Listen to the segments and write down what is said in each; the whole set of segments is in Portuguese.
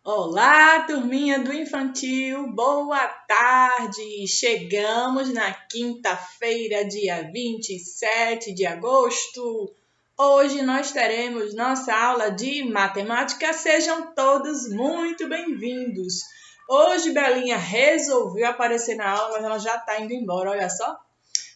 Olá, turminha do infantil, boa tarde! Chegamos na quinta-feira, dia 27 de agosto. Hoje nós teremos nossa aula de matemática. Sejam todos muito bem-vindos. Hoje Belinha resolveu aparecer na aula, mas ela já está indo embora, olha só.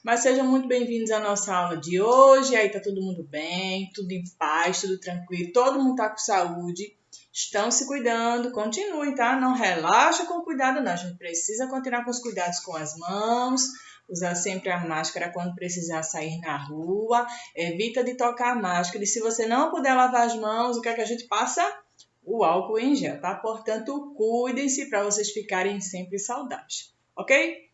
Mas sejam muito bem-vindos à nossa aula de hoje. Aí tá todo mundo bem, tudo em paz, tudo tranquilo, todo mundo tá com saúde. Estão se cuidando, continuem, tá? Não relaxa com o cuidado, não. A gente precisa continuar com os cuidados com as mãos, usar sempre a máscara quando precisar sair na rua, evita de tocar a máscara. E se você não puder lavar as mãos, o que é que a gente passa? O álcool em gel, tá? Portanto, cuidem-se para vocês ficarem sempre saudáveis, ok?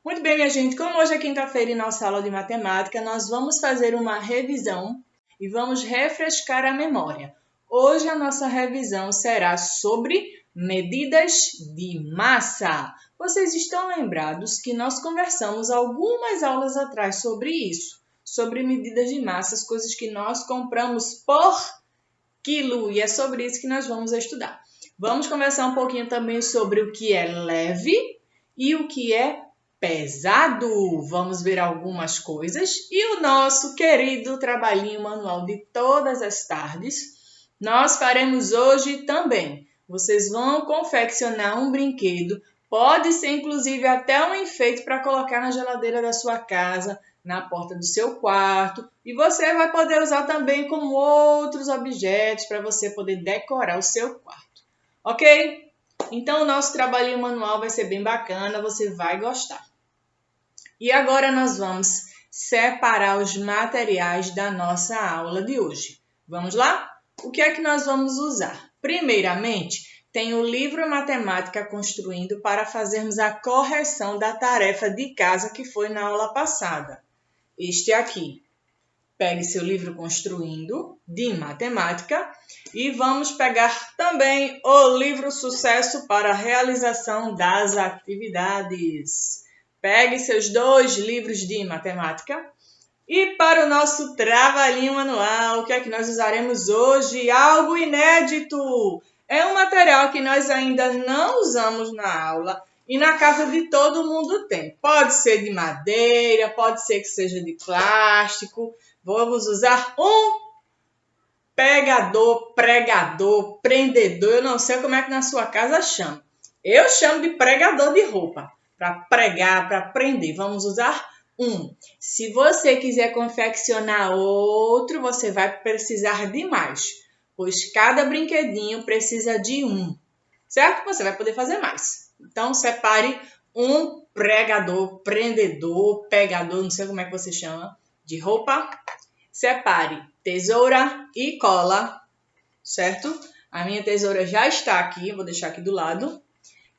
Muito bem, minha gente, como hoje é quinta-feira e nossa aula de matemática, nós vamos fazer uma revisão e vamos refrescar a memória. Hoje a nossa revisão será sobre medidas de massa. Vocês estão lembrados que nós conversamos algumas aulas atrás sobre isso, sobre medidas de massa, as coisas que nós compramos por quilo, e é sobre isso que nós vamos estudar. Vamos conversar um pouquinho também sobre o que é leve e o que é pesado. Vamos ver algumas coisas. E o nosso querido trabalhinho manual de todas as tardes, nós faremos hoje também. Vocês vão confeccionar um brinquedo, pode ser inclusive até um enfeite para colocar na geladeira da sua casa, na porta do seu quarto, e você vai poder usar também como outros objetos para você poder decorar o seu quarto. Ok? Então o nosso trabalhinho manual vai ser bem bacana, você vai gostar. E agora nós vamos separar os materiais da nossa aula de hoje. Vamos lá? O que é que nós vamos usar? Primeiramente, tem o livro Matemática Construindo para fazermos a correção da tarefa de casa que foi na aula passada. Este aqui. Pegue seu livro Construindo de Matemática e vamos pegar também o livro Sucesso para a realização das atividades. Pegue seus 2 livros de matemática. E para o nosso trabalhinho manual, o que é que nós usaremos hoje? Algo inédito! É um material que nós ainda não usamos na aula e na casa de todo mundo tem. Pode ser de madeira, pode ser que seja de plástico. Vamos usar um pegador, pregador, prendedor. Eu não sei como é que na sua casa chama. Eu chamo de pregador de roupa. Para pregar, para prender. Vamos usar um. Se você quiser confeccionar outro, você vai precisar de mais, pois cada brinquedinho precisa de um, certo? Você vai poder fazer mais. Então, separe um pregador, prendedor, pegador, não sei como é que você chama, de roupa. Separe tesoura e cola, certo? A minha tesoura já está aqui, vou deixar aqui do lado.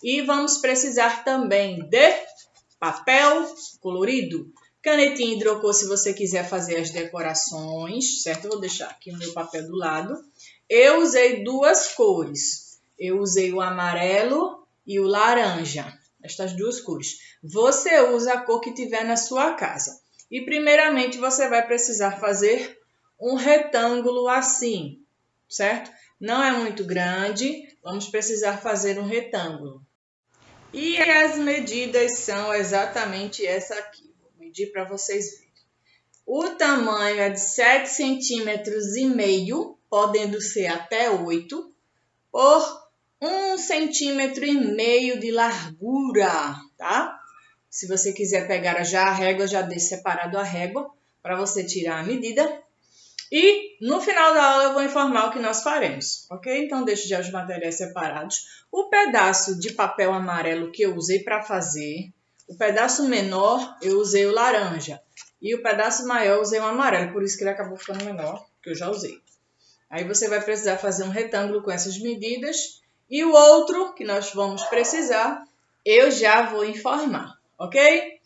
E vamos precisar também de papel colorido, canetinha hidrocor se você quiser fazer as decorações, certo? Eu vou deixar aqui o meu papel do lado. Eu usei 2 cores. Eu usei o amarelo e o laranja, estas 2 cores. Você usa a cor que tiver na sua casa. E primeiramente você vai precisar fazer um retângulo assim, certo? Não é muito grande, vamos precisar fazer um retângulo. E as medidas são exatamente essa aqui. Vou medir para vocês verem. O tamanho é de 7,5 centímetros, podendo ser até 8, por 1,5 centímetro de largura, tá? Se você quiser pegar já a régua, já deixe separado a régua para você tirar a medida. E no final da aula eu vou informar o que nós faremos, ok? Então deixe já os materiais separados. O pedaço de papel amarelo que eu usei para fazer, o pedaço menor eu usei o laranja e o pedaço maior eu usei o amarelo, por isso que ele acabou ficando menor, que eu já usei. Aí você vai precisar fazer um retângulo com essas medidas e o outro que nós vamos precisar eu já vou informar, ok?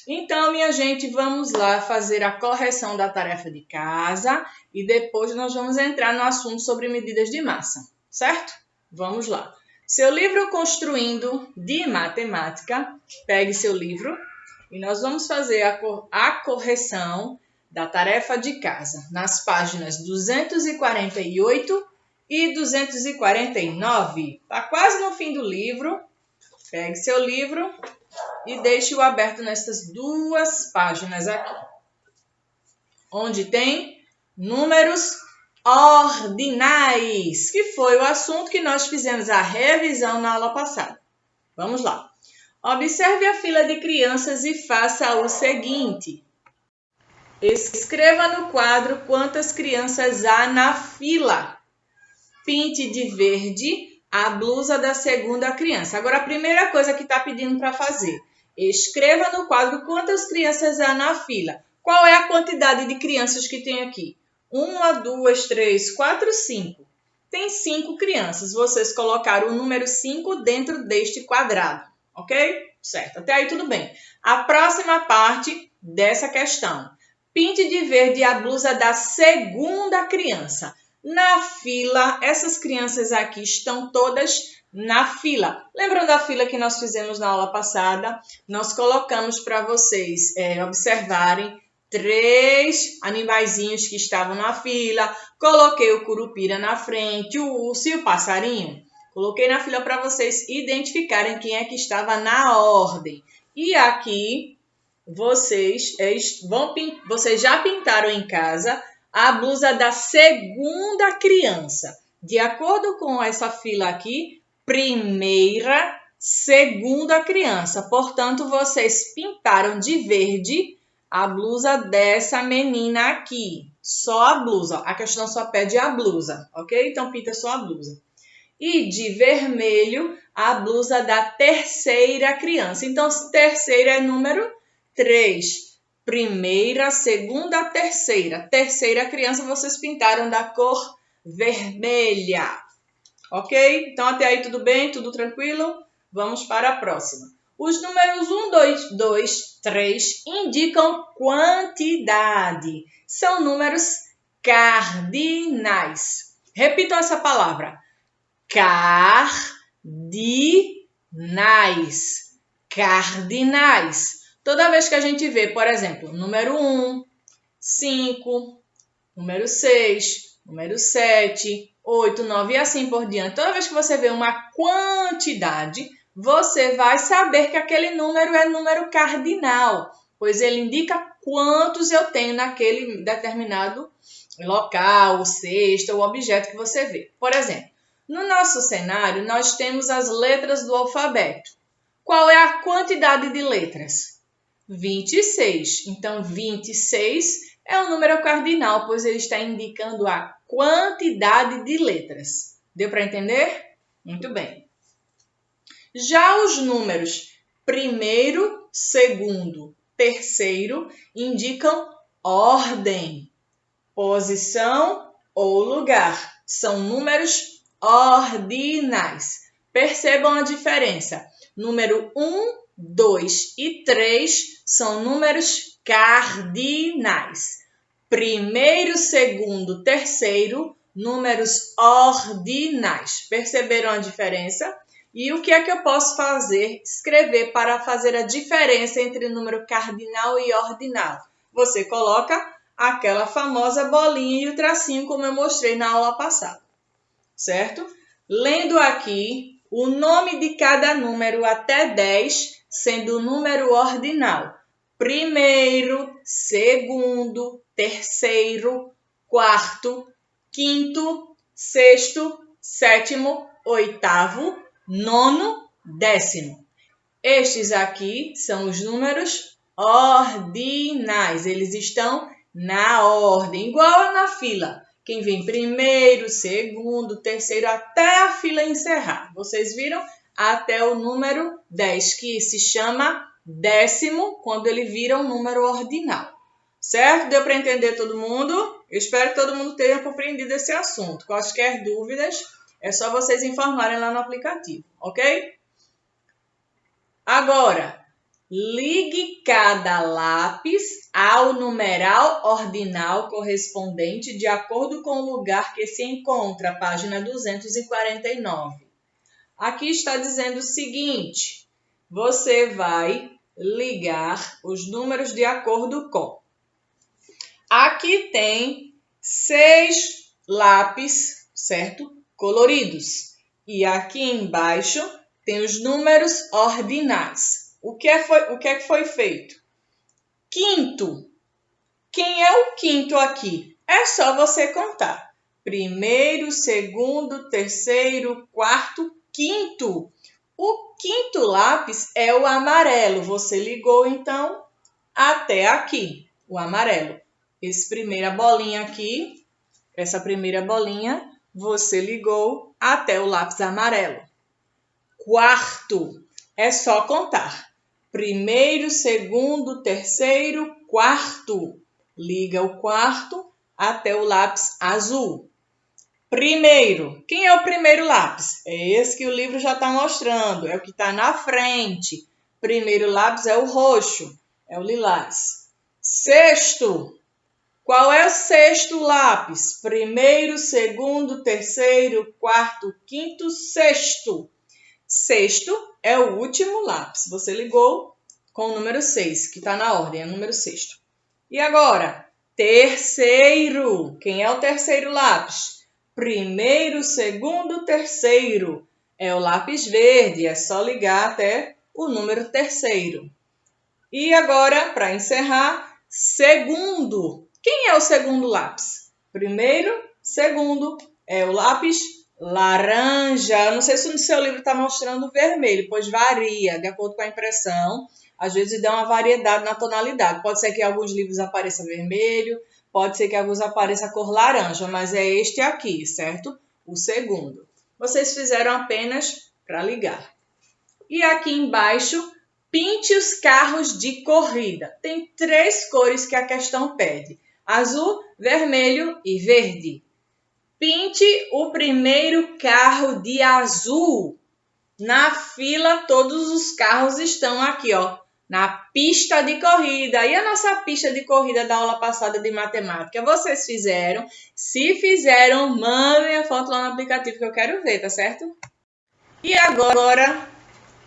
Então, minha gente, vamos lá fazer a correção da tarefa de casa e depois nós vamos entrar no assunto sobre medidas de massa, certo? Vamos lá. Seu livro Construindo de Matemática, pegue seu livro e nós vamos fazer a correção da tarefa de casa nas páginas 248 e 249. Está quase no fim do livro. Pegue seu livro e deixe-o aberto nessas duas páginas aqui, onde tem números ordinais, que foi o assunto que nós fizemos a revisão na aula passada. Vamos lá. Observe a fila de crianças e faça o seguinte. Escreva no quadro quantas crianças há na fila. Pinte de verde a blusa da segunda criança. Agora, a primeira coisa que está pedindo para fazer. Escreva no quadro quantas crianças há na fila. Qual é a quantidade de crianças que tem aqui? 1, 2, 3, 4, 5. Tem 5 crianças. Vocês colocaram o número 5 dentro deste quadrado. Ok? Certo. Até aí tudo bem. A próxima parte dessa questão. Pinte de verde a blusa da segunda criança. Na fila, essas crianças aqui estão todas na fila. Lembram da fila que nós fizemos na aula passada? Nós colocamos para vocês observarem 3 animaizinhos que estavam na fila. Coloquei o curupira na frente, o urso e o passarinho. Coloquei na fila para vocês identificarem quem é que estava na ordem. E aqui vocês já pintaram em casa a blusa da segunda criança. De acordo com essa fila aqui, primeira, segunda criança. Portanto, vocês pintaram de verde a blusa dessa menina aqui. Só a blusa. A questão só pede a blusa, ok? Então, pinta só a blusa. E de vermelho, a blusa da terceira criança. Então, terceira é número 3. Primeira, segunda, terceira. Terceira criança, vocês pintaram da cor vermelha. Ok? Então, até aí tudo bem? Tudo tranquilo? Vamos para a próxima. Os números 1, 2, 3 indicam quantidade. São números cardinais. Repitam essa palavra. Cardinais. Cardinais. Toda vez que a gente vê, por exemplo, número 1, 5, número 6, número 7, 8, 9 e assim por diante. Toda vez que você vê uma quantidade, você vai saber que aquele número é número cardinal, pois ele indica quantos eu tenho naquele determinado local, cesta, o objeto que você vê. Por exemplo, no nosso cenário, nós temos as letras do alfabeto. Qual é a quantidade de letras? 26. Então, 26 é um número cardinal, pois ele está indicando a quantidade de letras. Deu para entender? Muito bem. Já os números primeiro, segundo, terceiro indicam ordem, posição ou lugar. São números ordinais. Percebam a diferença. Número 1, 2 e 3 são números cardinais. Primeiro, segundo, terceiro, números ordinais. Perceberam a diferença? E o que é que eu posso fazer? Escrever para fazer a diferença entre número cardinal e ordinal. Você coloca aquela famosa bolinha e o tracinho, como eu mostrei na aula passada. Certo? Lendo aqui o nome de cada número até 10, sendo o número ordinal. Primeiro, segundo, terceiro, quarto, quinto, sexto, sétimo, oitavo, nono, décimo. Estes aqui são os números ordinais. Eles estão na ordem, igual na fila. Quem vem primeiro, segundo, terceiro, até a fila encerrar. Vocês viram? Até o número 10, que se chama décimo, quando ele vira um número ordinal. Certo? Deu para entender todo mundo? Eu espero que todo mundo tenha compreendido esse assunto. Quaisquer dúvidas, é só vocês informarem lá no aplicativo, ok? Agora, ligue cada lápis ao numeral ordinal correspondente de acordo com o lugar que se encontra, página 249. Aqui está dizendo o seguinte, você vai ligar os números de acordo com. Aqui tem 6 lápis, certo? coloridos. E aqui embaixo tem os números ordinais. O que é que foi feito? Quinto. Quem é o quinto aqui? É só você contar. Primeiro, segundo, terceiro, quarto, quinto. O quinto lápis é o amarelo. Você ligou, então, até aqui, o amarelo. Essa primeira bolinha aqui, você ligou até o lápis amarelo. Quarto, é só contar. Primeiro, segundo, terceiro, quarto. Liga o quarto até o lápis azul. Primeiro, quem é o primeiro lápis? É esse que o livro já está mostrando, é o que está na frente. Primeiro lápis é o roxo, é o lilás. Sexto, qual é o sexto lápis? Primeiro, segundo, terceiro, quarto, quinto, sexto. Sexto é o último lápis. Você ligou com o número 6, que está na ordem, é o número sexto. E agora, terceiro. Quem é o terceiro lápis? Primeiro, segundo, terceiro. É o lápis verde, é só ligar até o número terceiro. E agora, para encerrar, segundo. Quem é o segundo lápis? Primeiro, segundo, é o lápis laranja. Eu não sei se no seu livro está mostrando vermelho, pois varia de acordo com a impressão. Às vezes dá uma variedade na tonalidade. Pode ser que em alguns livros apareça vermelho, pode ser que em alguns apareça a cor laranja, mas é este aqui, certo? O segundo. Vocês fizeram apenas para ligar. E aqui embaixo, pinte os carros de corrida. Tem 3 cores que a questão pede: azul, vermelho e verde. Pinte o primeiro carro de azul. Na fila, todos os carros estão aqui, ó, na pista de corrida. E a nossa pista de corrida da aula passada de matemática? Vocês fizeram? Se fizeram, mandem a foto lá no aplicativo que eu quero ver, tá certo? E agora,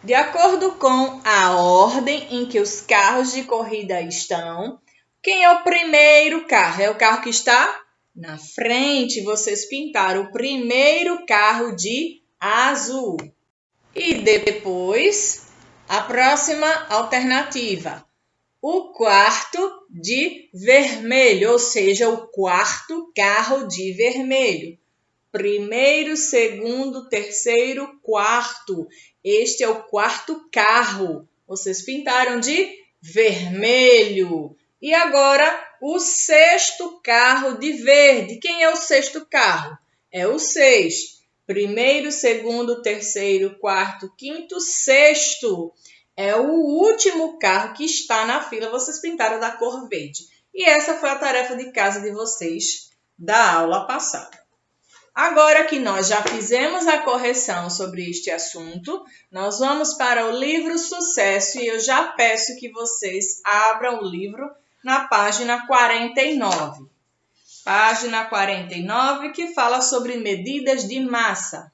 de acordo com a ordem em que os carros de corrida estão, quem é o primeiro carro? É o carro que está na frente. Vocês pintaram o primeiro carro de azul. E depois, a próxima alternativa, o quarto de vermelho, ou seja, o quarto carro de vermelho. Primeiro, segundo, terceiro, quarto. Este é o quarto carro. Vocês pintaram de vermelho. E agora, o sexto carro de verde. Quem é o sexto carro? É o 6. Primeiro, segundo, terceiro, quarto, quinto, sexto. É o último carro que está na fila. Vocês pintaram da cor verde. E essa foi a tarefa de casa de vocês da aula passada. Agora que nós já fizemos a correção sobre este assunto, nós vamos para o livro Sucesso e eu já peço que vocês abram o livro na página 49. Página 49, que fala sobre medidas de massa.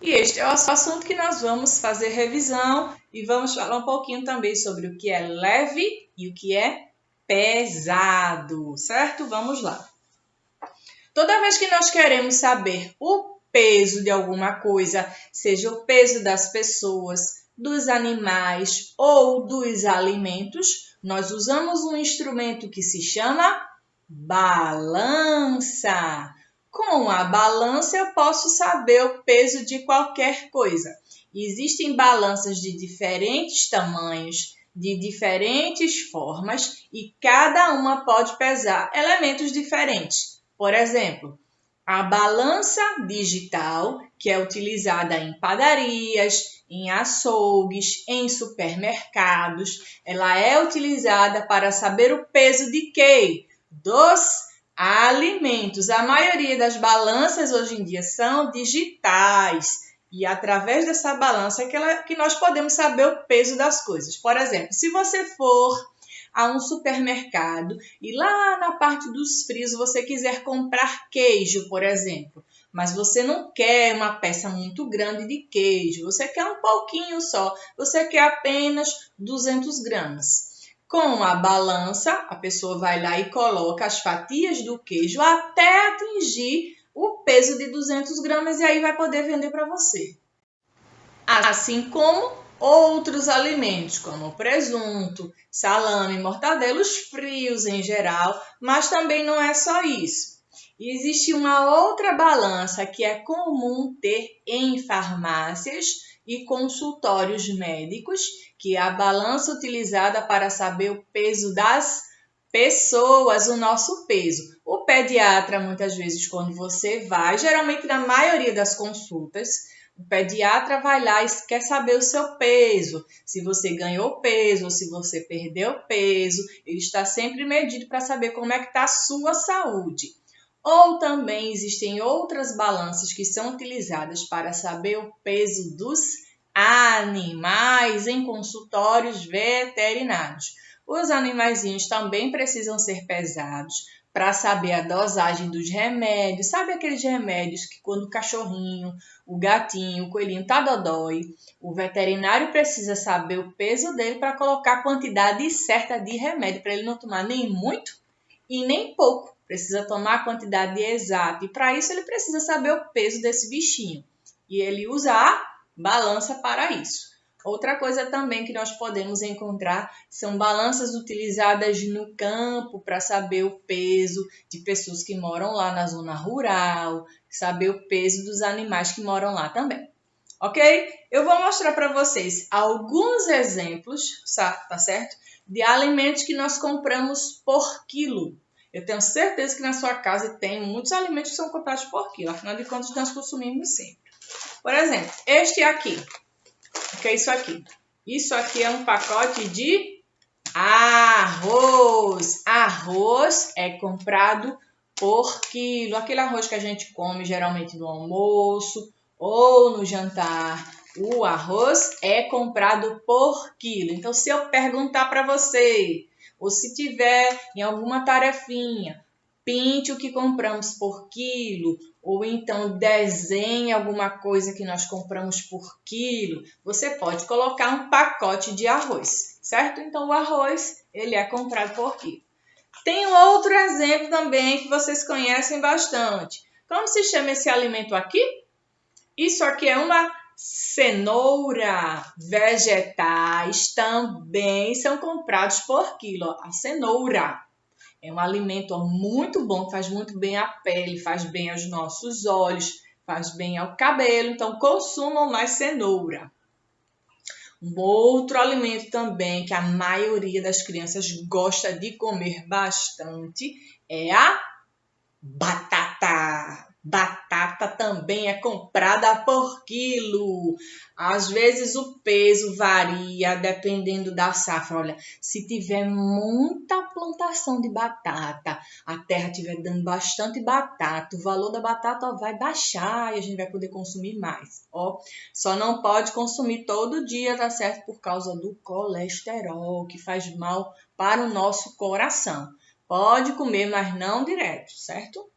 E este é o assunto que nós vamos fazer revisão e vamos falar um pouquinho também sobre o que é leve e o que é pesado, certo? Vamos lá. Toda vez que nós queremos saber o peso de alguma coisa, seja o peso das pessoas, dos animais ou dos alimentos, nós usamos um instrumento que se chama balança. Com a balança eu posso saber o peso de qualquer coisa. Existem balanças de diferentes tamanhos, de diferentes formas e cada uma pode pesar elementos diferentes. Por exemplo, a balança digital, que é utilizada em padarias, em açougues, em supermercados, ela é utilizada para saber o peso de quê? Dos alimentos. A maioria das balanças hoje em dia são digitais e através dessa balança é que nós podemos saber o peso das coisas. Por exemplo, se você for a um supermercado e lá na parte dos frios você quiser comprar queijo, por exemplo, mas você não quer uma peça muito grande de queijo, você quer um pouquinho só, você quer apenas 200 gramas. Com a balança, a pessoa vai lá e coloca as fatias do queijo até atingir o peso de 200 gramas e aí vai poder vender para você. Assim como outros alimentos, como presunto, salame, mortadela, os frios em geral, mas também não é só isso. Existe uma outra balança que é comum ter em farmácias e consultórios médicos, que é a balança utilizada para saber o peso das pessoas, o nosso peso. O pediatra, muitas vezes, quando você vai, geralmente na maioria das consultas, o pediatra vai lá e quer saber o seu peso, se você ganhou peso ou se você perdeu peso. Ele está sempre medido para saber como é que está a sua saúde. Ou também existem outras balanças que são utilizadas para saber o peso dos animais em consultórios veterinários. Os animaizinhos também precisam ser pesados para saber a dosagem dos remédios. Sabe aqueles remédios que quando o cachorrinho, o gatinho, o coelhinho tá dodói, o veterinário precisa saber o peso dele para colocar a quantidade certa de remédio, para ele não tomar nem muito e nem pouco. Precisa tomar a quantidade exata e para isso ele precisa saber o peso desse bichinho. E ele usa a balança para isso. Outra coisa também que nós podemos encontrar são balanças utilizadas no campo para saber o peso de pessoas que moram lá na zona rural, saber o peso dos animais que moram lá também. Ok? Eu vou mostrar para vocês alguns exemplos, tá certo? De alimentos que nós compramos por quilo. Eu tenho certeza que na sua casa tem muitos alimentos que são comprados por quilo, afinal de contas nós consumimos sempre. Por exemplo, este aqui. O que é isso aqui? Isso aqui é um pacote de arroz. Arroz é comprado por quilo. Aquele arroz que a gente come geralmente no almoço ou no jantar. O arroz é comprado por quilo. Então, se eu perguntar para você, ou se tiver em alguma tarefinha, pinte o que compramos por quilo, ou então desenhe alguma coisa que nós compramos por quilo, você pode colocar um pacote de arroz, certo? Então, o arroz, ele é comprado por quilo. Tem um outro exemplo também que vocês conhecem bastante. Como se chama esse alimento aqui? Isso aqui é uma cenoura. Vegetais também são comprados por quilo. A cenoura é um alimento muito bom, faz muito bem à pele, faz bem aos nossos olhos, faz bem ao cabelo. Então, consumam mais cenoura. Um outro alimento também que a maioria das crianças gosta de comer bastante é a batata. Batata também é comprada por quilo. Às vezes o peso varia dependendo da safra. Olha, se tiver muita plantação de batata, a terra estiver dando bastante batata, o valor da batata vai baixar e a gente vai poder consumir mais. Ó, só não pode consumir todo dia, tá certo? Por causa do colesterol, que faz mal para o nosso coração. Pode comer, mas não direto, certo?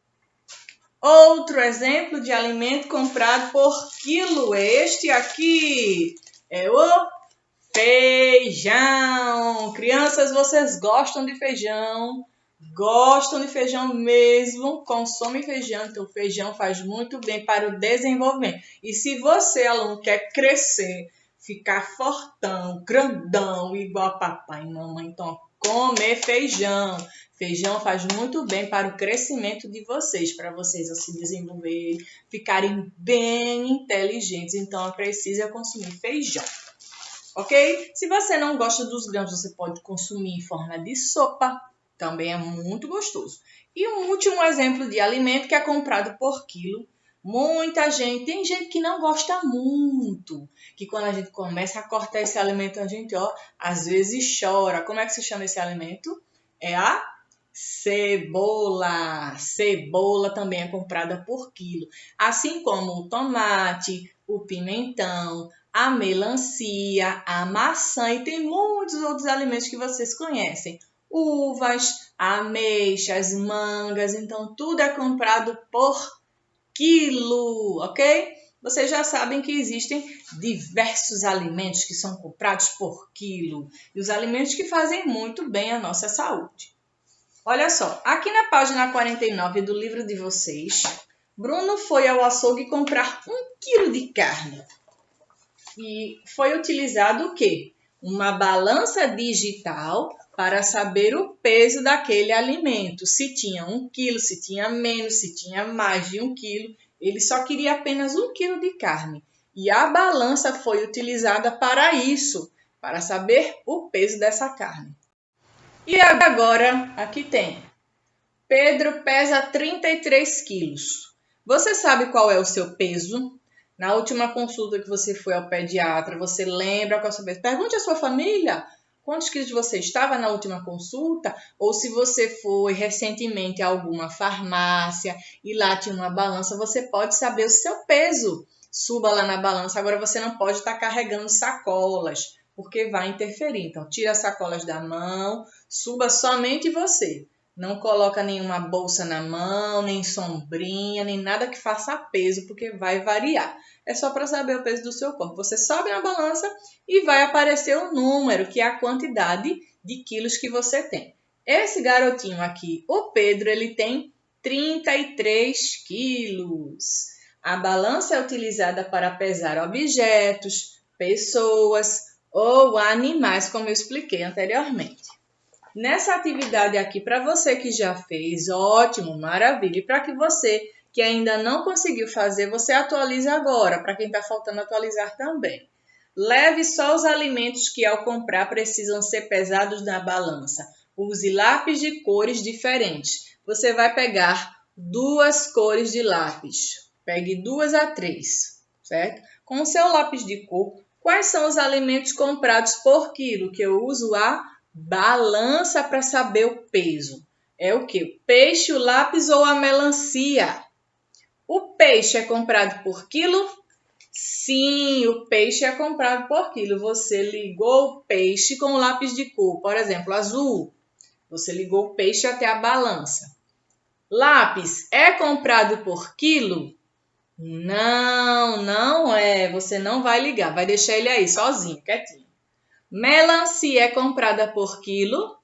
Outro exemplo de alimento comprado por quilo, este aqui é o feijão. Crianças, vocês gostam de feijão? Gostam de feijão mesmo? Consomem feijão, então o feijão faz muito bem para o desenvolvimento. E se você, aluno, quer crescer, ficar fortão, grandão, igual a papai e mamãe, então comer feijão. Feijão faz muito bem para o crescimento de vocês, para vocês se desenvolverem, ficarem bem inteligentes. Então, é preciso consumir feijão, ok? Se você não gosta dos grãos, você pode consumir em forma de sopa, também é muito gostoso. E um último exemplo de alimento que é comprado por quilo. Muita gente, tem gente que não gosta muito, que quando a gente começa a cortar esse alimento, a gente, às vezes chora. Como é que se chama esse alimento? É a cebola. Cebola também é comprada por quilo, assim como o tomate, o pimentão, a melancia, a maçã e tem muitos outros alimentos que vocês conhecem. Uvas, ameixas, mangas, então tudo é comprado por quilo, ok? Vocês já sabem que existem diversos alimentos que são comprados por quilo e os alimentos que fazem muito bem à nossa saúde. Olha só, aqui na página 49 do livro de vocês, Bruno foi ao açougue comprar 1 quilo de carne. E foi utilizado o quê? Uma balança digital para saber o peso daquele alimento. Se tinha 1 quilo, se tinha menos, se tinha mais de 1 quilo. Ele só queria apenas 1 quilo de carne. E a balança foi utilizada para isso, para saber o peso dessa carne. E agora, aqui tem. Pedro pesa 33 quilos. Você sabe qual é o seu peso? Na última consulta que você foi ao pediatra, você lembra qual é o seu peso? Pergunte à sua família quantos quilos você estava na última consulta, ou se você foi recentemente a alguma farmácia e lá tinha uma balança, você pode saber o seu peso. Suba lá na balança. Agora você não pode estar carregando sacolas, porque vai interferir. Então, tira as sacolas da mão, suba somente você. Não coloca nenhuma bolsa na mão, nem sombrinha, nem nada que faça peso, porque vai variar. É só para saber o peso do seu corpo. Você sobe na balança e vai aparecer o número, que é a quantidade de quilos que você tem. Esse garotinho aqui, o Pedro, ele tem 33 quilos. A balança é utilizada para pesar objetos, pessoas ou animais, como eu expliquei anteriormente. Nessa atividade aqui, para você que já fez, ótimo, maravilha. E para que você que ainda não conseguiu fazer, você atualiza agora, para quem está faltando atualizar também. Leve só os alimentos que ao comprar precisam ser pesados na balança. Use lápis de cores diferentes. Você vai pegar 2 cores de lápis. Pegue 2 a 3, certo? Com o seu lápis de cor, quais são os alimentos comprados por quilo? Que eu uso a balança para saber o peso. É o que? O peixe, o lápis ou a melancia? O peixe é comprado por quilo? Sim, o peixe é comprado por quilo. Você ligou o peixe com o lápis de cor, por exemplo, azul. Você ligou o peixe até a balança. Lápis é comprado por quilo? Não, não é. Você não vai ligar, vai deixar ele aí sozinho, quietinho. Melancia é comprada por quilo?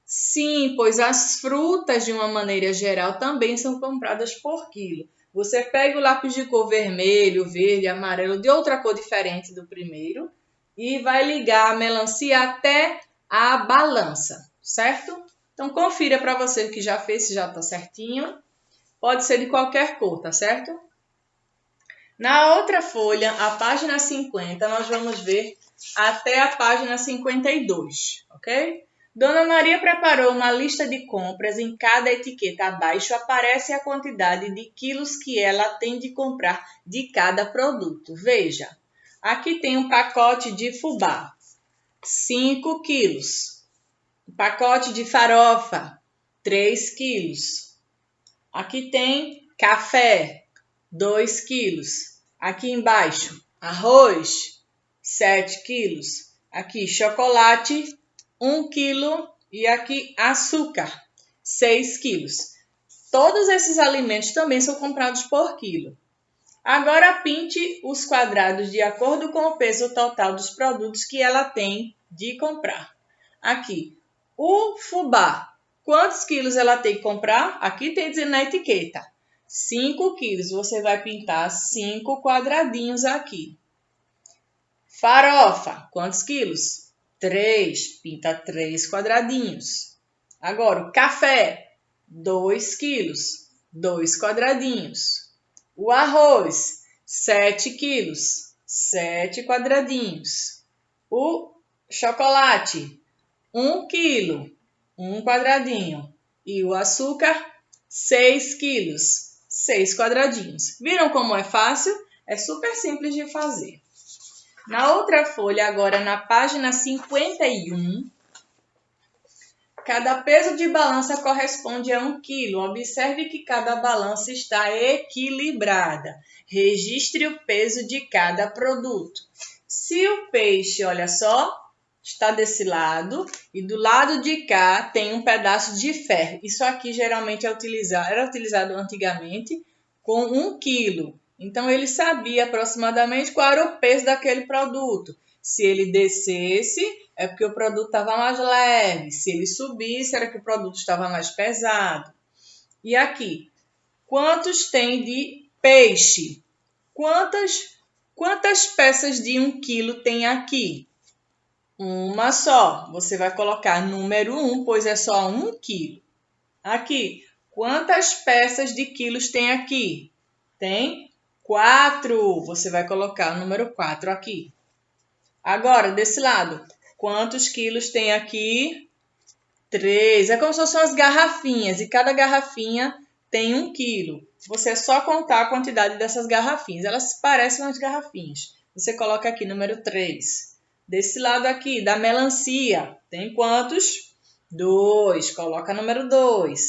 Sim, pois as frutas, de uma maneira geral, também são compradas por quilo. Você pega o lápis de cor vermelho, verde, amarelo, de outra cor diferente do primeiro, e vai ligar a melancia até a balança, certo? Então, confira para você que já fez, se já está certinho. Pode ser de qualquer cor, tá certo? Na outra folha, a página 50, nós vamos ver até a página 52, ok? Dona Maria preparou uma lista de compras. Em cada etiqueta abaixo aparece a quantidade de quilos que ela tem de comprar de cada produto. Veja, aqui tem um pacote de fubá, 5 quilos. Um pacote de farofa, 3 quilos. Aqui tem café, 2 quilos. Aqui embaixo, arroz, 7 quilos. Aqui, chocolate, 1 quilo. E aqui, açúcar, 6 quilos. Todos esses alimentos também são comprados por quilo. Agora, pinte os quadrados de acordo com o peso total dos produtos que ela tem de comprar. Aqui, o fubá. Quantos quilos ela tem que comprar? Aqui tem dizendo na etiqueta. 5 quilos. Você vai pintar 5 quadradinhos aqui. Farofa. Quantos quilos? 3. Pinta 3 quadradinhos. Agora, o café. 2 quilos. 2 quadradinhos. O arroz. 7 quilos. 7 quadradinhos. O chocolate. 1 quilo. 1 quadradinho. E o açúcar, 6 quilos, 6 quadradinhos. Viram como é fácil? É super simples de fazer. Na outra folha, agora na página 51, cada peso de balança corresponde a 1 quilo. Observe que cada balança está equilibrada. Registre o peso de cada produto. Se o peixe, olha só, está desse lado e do lado de cá tem um pedaço de ferro. Isso aqui geralmente era utilizado antigamente com 1 quilo. Então, ele sabia aproximadamente qual era o peso daquele produto. Se ele descesse, é porque o produto estava mais leve. Se ele subisse, era que o produto estava mais pesado. E aqui, Quantos tem de peixe? Quantas peças de 1 quilo tem aqui? Uma só. Você vai colocar número 1, pois é só 1 quilo. Aqui, quantas peças de quilos tem aqui? Tem 4. Você vai colocar o número 4 aqui. Agora, desse lado, quantos quilos tem aqui? 3. É como se fossem as garrafinhas, e cada garrafinha tem 1 quilo. Você é só contar a quantidade dessas garrafinhas. Elas parecem umas garrafinhas. Você coloca aqui número 3. Desse lado aqui, da melancia, tem quantos? 2. Coloca número 2.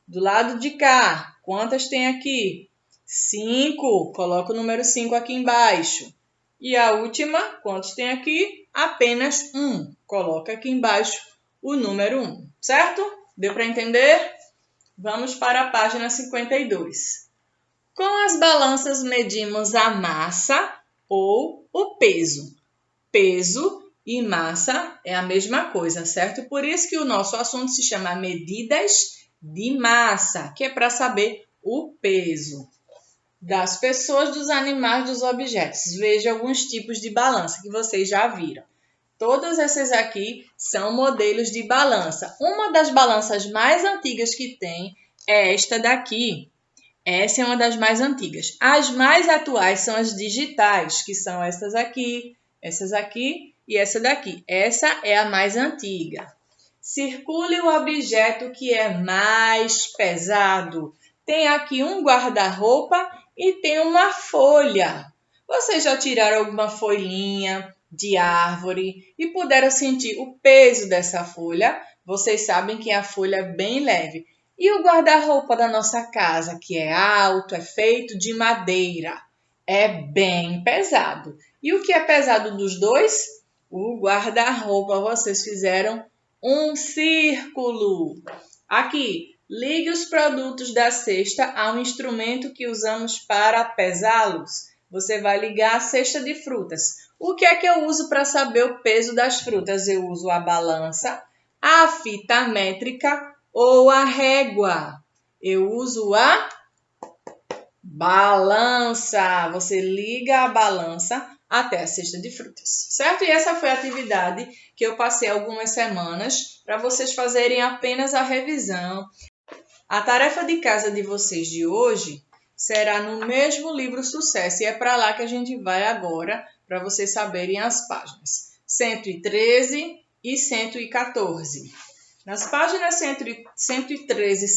Do lado de cá, quantas tem aqui? 5. Coloca o número 5 aqui embaixo. E a última, quantos tem aqui? Apenas 1. Coloca aqui embaixo o número 1, certo? Deu para entender? Vamos para a página 52. Com as balanças medimos a massa ou o peso. Peso e massa é a mesma coisa, certo? Por isso que o nosso assunto se chama medidas de massa, que é para saber o peso das pessoas, dos animais, dos objetos. Veja alguns tipos de balança que vocês já viram. Todas essas aqui são modelos de balança. Uma das balanças mais antigas que tem é esta daqui. Essa é uma das mais antigas. As mais atuais são as digitais, que são essas aqui e essa daqui. Essa é a mais antiga. Circule o objeto que é mais pesado. Tem aqui um guarda-roupa e tem uma folha. Vocês já tiraram alguma folhinha de árvore e puderam sentir o peso dessa folha? Vocês sabem que a folha é bem leve. E o guarda-roupa da nossa casa, que é alto, é feito de madeira, é bem pesado. E o que é pesado dos dois? O guarda-roupa. Vocês fizeram um círculo. Aqui, ligue os produtos da cesta ao instrumento que usamos para pesá-los. Você vai ligar a cesta de frutas. O que é que eu uso para saber o peso das frutas? Eu uso a balança, a fita métrica ou a régua. Eu uso a balança. Você liga a balança até a cesta de frutas, certo? E essa foi a atividade que eu passei algumas semanas para vocês fazerem apenas a revisão. A tarefa de casa de vocês de hoje será no mesmo livro Sucesso, e é para lá que a gente vai agora, para vocês saberem as páginas 113 e 114. Nas páginas 113 e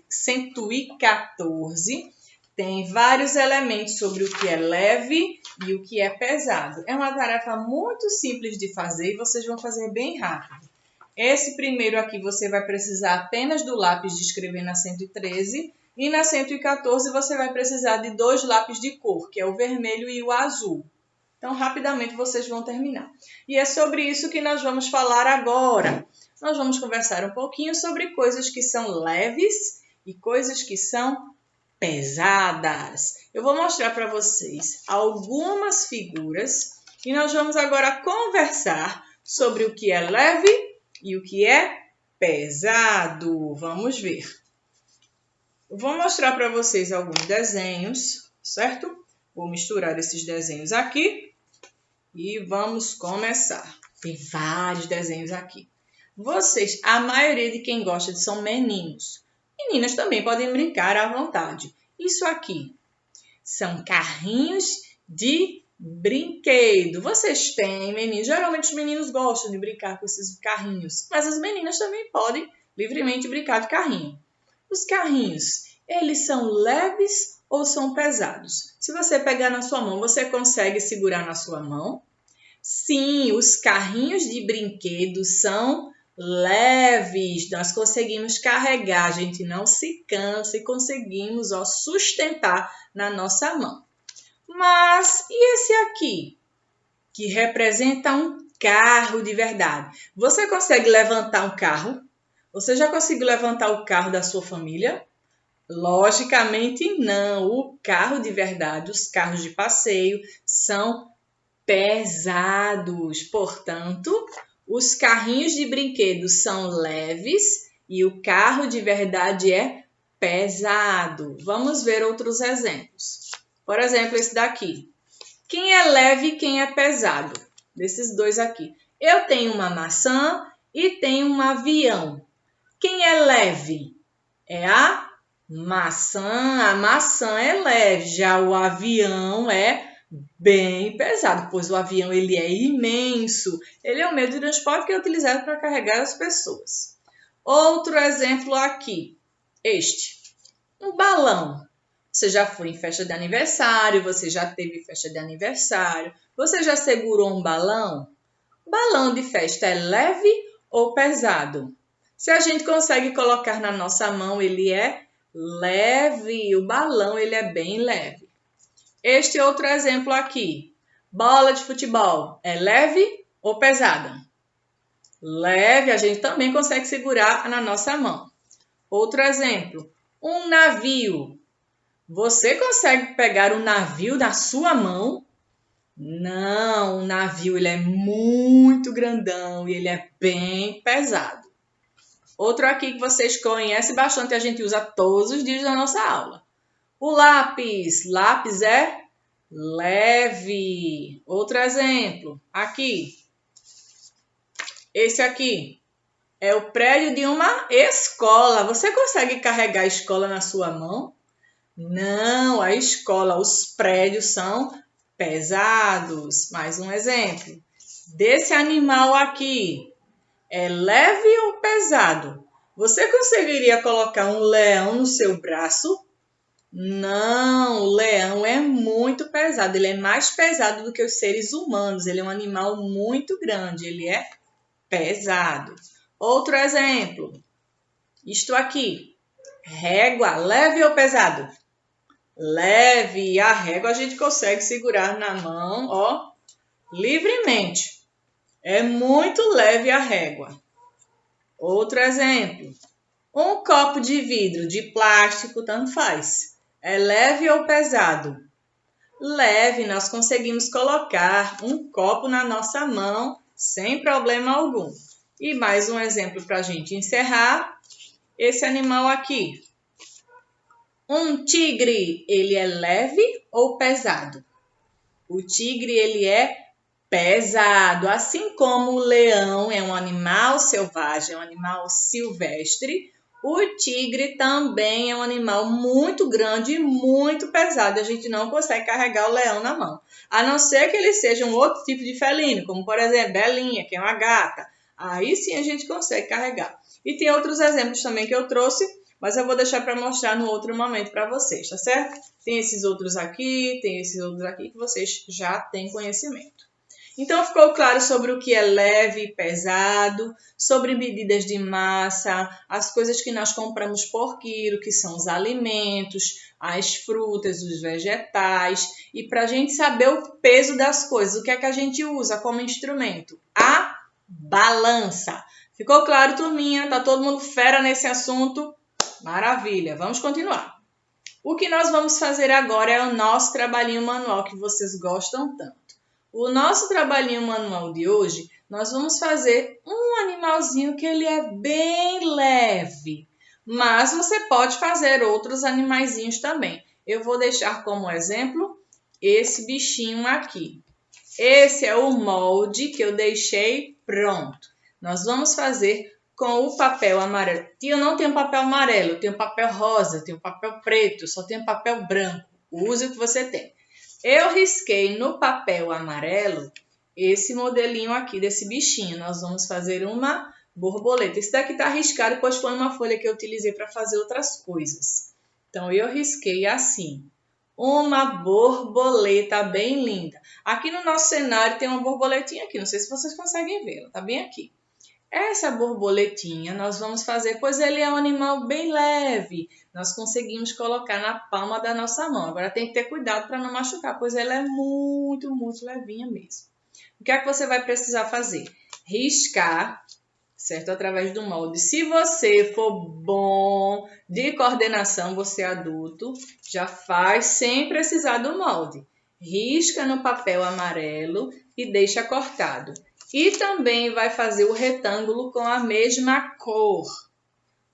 114, tem vários elementos sobre o que é leve e o que é pesado. É uma tarefa muito simples de fazer e vocês vão fazer bem rápido. Esse primeiro aqui você vai precisar apenas do lápis de escrever na 113 e na 114 você vai precisar de 2 lápis de cor, que é o vermelho e o azul. Então, rapidamente vocês vão terminar. E é sobre isso que nós vamos falar agora. Nós vamos conversar um pouquinho sobre coisas que são leves e coisas que são pesadas. Eu vou mostrar para vocês algumas figuras e nós vamos agora conversar sobre o que é leve e o que é pesado. Vamos ver. Eu vou mostrar para vocês alguns desenhos, certo? Vou misturar esses desenhos aqui e vamos começar. Tem vários desenhos aqui. Vocês, a maioria de quem gosta são meninos. Meninas também podem brincar à vontade. Isso aqui são carrinhos de brinquedo. Vocês têm meninos. Geralmente os meninos gostam de brincar com esses carrinhos, mas as meninas também podem livremente brincar de carrinho. Os carrinhos, eles são leves ou são pesados? Se você pegar na sua mão, você consegue segurar na sua mão? Sim, os carrinhos de brinquedo são leves, nós conseguimos carregar, a gente não se cansa e conseguimos sustentar na nossa mão. Mas e esse aqui, que representa um carro de verdade? Você consegue levantar um carro? Você já conseguiu levantar o carro da sua família? Logicamente não. O carro de verdade, os carros de passeio, são pesados. Portanto, os carrinhos de brinquedo são leves e o carro de verdade é pesado. Vamos ver outros exemplos. Por exemplo, esse daqui. Quem é leve e quem é pesado? Desses dois aqui. Eu tenho uma maçã e tenho um avião. Quem é leve? É a maçã. A maçã é leve, já o avião é bem pesado, pois o avião ele é imenso. Ele é um meio de transporte que é utilizado para carregar as pessoas. Outro exemplo aqui, este. Um balão. Você já foi em festa de aniversário, você já teve festa de aniversário, você já segurou um balão? Balão de festa é leve ou pesado? Se a gente consegue colocar na nossa mão, ele é leve. O balão ele é bem leve. Este outro exemplo aqui. Bola de futebol é leve ou pesada? Leve, a gente também consegue segurar na nossa mão. Outro exemplo. Um navio. Você consegue pegar um navio na sua mão? Não, o navio ele é muito grandão e ele é bem pesado. Outro aqui que vocês conhecem bastante, a gente usa todos os dias na nossa aula. O lápis. Lápis é leve. Outro exemplo, aqui. Esse aqui é o prédio de uma escola. Você consegue carregar a escola na sua mão? Não, a escola, os prédios são pesados. Mais um exemplo. Desse animal aqui, é leve ou pesado? Você conseguiria colocar um leão no seu braço? Não, o leão é muito pesado. Ele é mais pesado do que os seres humanos. Ele é um animal muito grande. Ele é pesado. Outro exemplo. Isto aqui. Régua, leve ou pesado? Leve. A régua a gente consegue segurar na mão, ó, livremente. É muito leve a régua. Outro exemplo. Um copo de vidro, de plástico, tanto faz. É leve ou pesado? Leve, nós conseguimos colocar um copo na nossa mão sem problema algum. E mais um exemplo para a gente encerrar. Esse animal aqui. Um tigre, ele é leve ou pesado? O tigre, ele é pesado, assim como o leão é um animal selvagem, é um animal silvestre, o tigre também é um animal muito grande e muito pesado. A gente não consegue carregar o leão na mão, a não ser que ele seja um outro tipo de felino, como por exemplo, Belinha, que é uma gata. Aí sim a gente consegue carregar. E tem outros exemplos também que eu trouxe, mas eu vou deixar para mostrar no outro momento para vocês, tá certo? Tem esses outros aqui, tem esses outros aqui que vocês já têm conhecimento. Então, ficou claro sobre o que é leve e pesado, sobre medidas de massa, as coisas que nós compramos por quilo, que são os alimentos, as frutas, os vegetais. E para a gente saber o peso das coisas, o que é que a gente usa como instrumento? A balança. Ficou claro, turminha? Tá todo mundo fera nesse assunto? Maravilha! Vamos continuar. O que nós vamos fazer agora é o nosso trabalhinho manual que vocês gostam tanto. O nosso trabalhinho manual de hoje, nós vamos fazer um animalzinho que ele é bem leve, mas você pode fazer outros animaizinhos também. Eu vou deixar como exemplo esse bichinho aqui. Esse é o molde que eu deixei pronto. Nós vamos fazer com o papel amarelo. Eu não tenho papel amarelo, eu tenho papel rosa, eu tenho papel preto, só tenho papel branco. Use o que você tem. Eu risquei no papel amarelo esse modelinho aqui desse bichinho. Nós vamos fazer uma borboleta. Esse daqui tá riscado, depois foi uma folha que eu utilizei para fazer outras coisas. Então, eu risquei assim. Uma borboleta bem linda. Aqui no nosso cenário tem uma borboletinha aqui. Não sei se vocês conseguem vê-la. Tá bem aqui. Essa borboletinha nós vamos fazer, pois ele é um animal bem leve. Nós conseguimos colocar na palma da nossa mão. Agora tem que ter cuidado para não machucar, pois ela é muito, muito levinha mesmo. O que é que você vai precisar fazer? Riscar, certo? Através do molde. Se você for bom de coordenação, você é adulto, já faz sem precisar do molde. Risca no papel amarelo e deixa cortado. E também vai fazer o retângulo com a mesma cor.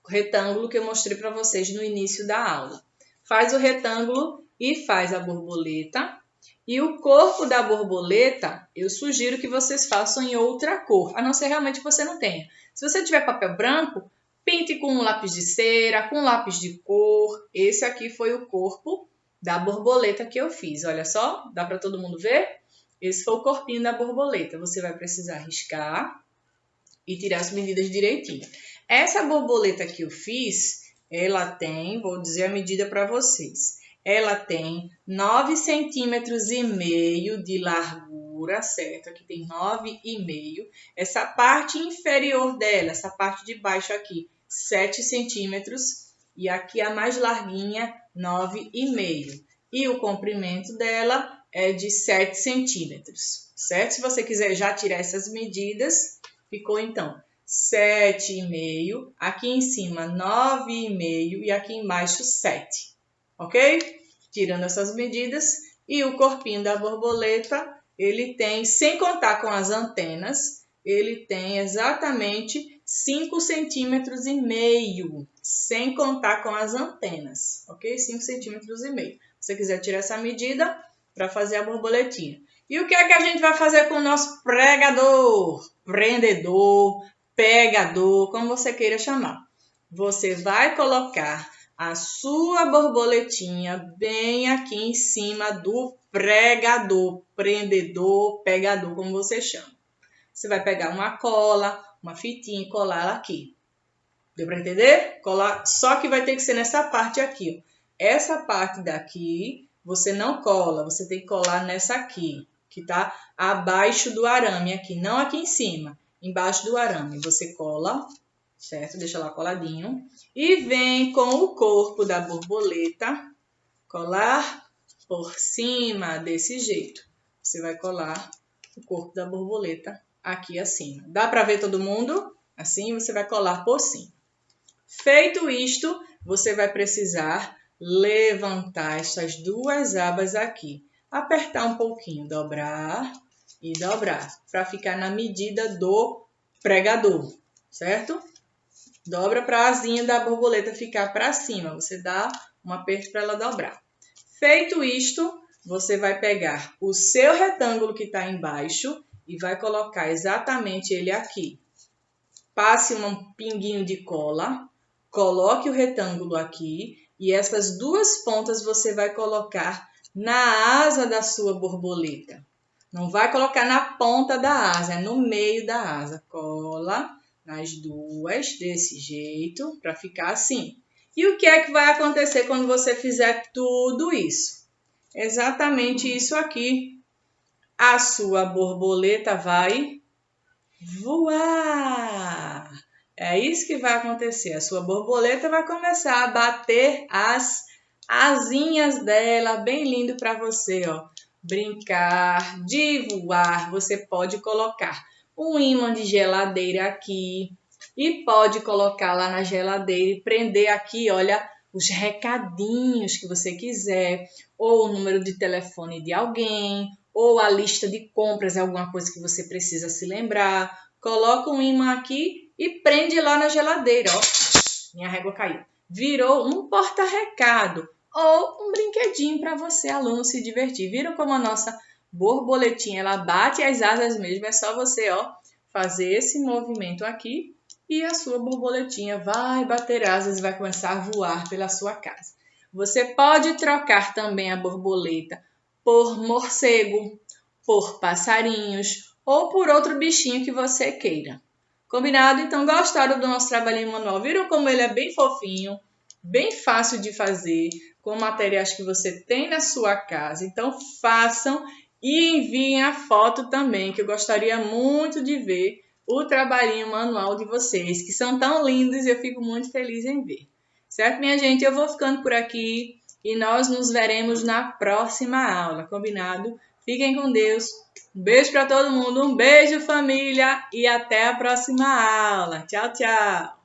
retângulo que eu mostrei para vocês no início da aula. Faz o retângulo e faz a borboleta. E o corpo da borboleta, eu sugiro que vocês façam em outra cor, a não ser realmente que você não tenha. Se você tiver papel branco, pinte com um lápis de cera, com um lápis de cor. Esse aqui foi o corpo da borboleta que eu fiz. Olha só, dá para todo mundo ver? Esse foi o corpinho da borboleta. Você vai precisar riscar e tirar as medidas direitinho. Essa borboleta que eu fiz, ela tem, vou dizer a medida para vocês. Ela tem 9,5 centímetros de largura, certo? Aqui tem 9,5. Essa parte inferior dela, essa parte de baixo aqui, 7 centímetros. E aqui a mais larguinha, 9,5. E o comprimento dela é de 7 centímetros, certo? Se você quiser já tirar essas medidas, ficou então 7,5. Aqui em cima, 9,5 e aqui embaixo, 7. Ok? Tirando essas medidas. E o corpinho da borboleta, ele tem, sem contar com as antenas, ele tem exatamente 5,5 centímetros, sem contar com as antenas, ok? 5,5 centímetros. Se você quiser tirar essa medida para fazer a borboletinha. E o que é que a gente vai fazer com o nosso pregador, prendedor, pegador, como você queira chamar? Você vai colocar a sua borboletinha bem aqui em cima do pregador, prendedor, pegador, como você chama. Você vai pegar uma cola, uma fitinha e colar ela aqui. Deu para entender? Colar, só que vai ter que ser nessa parte aqui. Ó. Essa parte daqui você não cola, você tem que colar nessa aqui, que tá abaixo do arame aqui, não aqui em cima, embaixo do arame. Você cola, certo? Deixa lá coladinho. E vem com o corpo da borboleta, colar por cima desse jeito. Você vai colar o corpo da borboleta aqui acima. Dá para ver todo mundo? Assim você vai colar por cima. Feito isto, você vai precisar levantar essas duas abas aqui. Apertar um pouquinho, dobrar e dobrar, para ficar na medida do pregador, certo? Dobra para a asinha da borboleta ficar para cima. Você dá um aperto para ela dobrar. Feito isto, você vai pegar o seu retângulo que está embaixo e vai colocar exatamente ele aqui. Passe um pinguinho de cola, coloque o retângulo aqui e essas duas pontas você vai colocar na asa da sua borboleta. Não vai colocar na ponta da asa, é no meio da asa. Cola nas duas, desse jeito, para ficar assim. E o que é que vai acontecer quando você fizer tudo isso? Exatamente isso aqui. A sua borboleta vai voar. É isso que vai acontecer. A sua borboleta vai começar a bater as asinhas dela, bem lindo para você, ó. Brincar, de voar. Você pode colocar um ímã de geladeira aqui e pode colocar lá na geladeira e prender aqui, olha, os recadinhos que você quiser, ou o número de telefone de alguém, ou a lista de compras, alguma coisa que você precisa se lembrar. Coloca um ímã aqui e prende lá na geladeira, ó. Minha régua caiu. Virou um porta-recado ou um brinquedinho para você, aluno, se divertir. Viram como a nossa borboletinha, ela bate as asas mesmo, é só você, ó, fazer esse movimento aqui e a sua borboletinha vai bater asas e vai começar a voar pela sua casa. Você pode trocar também a borboleta por morcego, por passarinhos ou por outro bichinho que você queira. Combinado? Então, gostaram do nosso trabalhinho manual? Viram como ele é bem fofinho, bem fácil de fazer, com materiais que você tem na sua casa. Então, façam e enviem a foto também, que eu gostaria muito de ver o trabalhinho manual de vocês, que são tão lindos e eu fico muito feliz em ver. Certo, minha gente? Eu vou ficando por aqui e nós nos veremos na próxima aula, combinado? Fiquem com Deus. Um beijo para todo mundo, um beijo família e até a próxima aula. Tchau, tchau!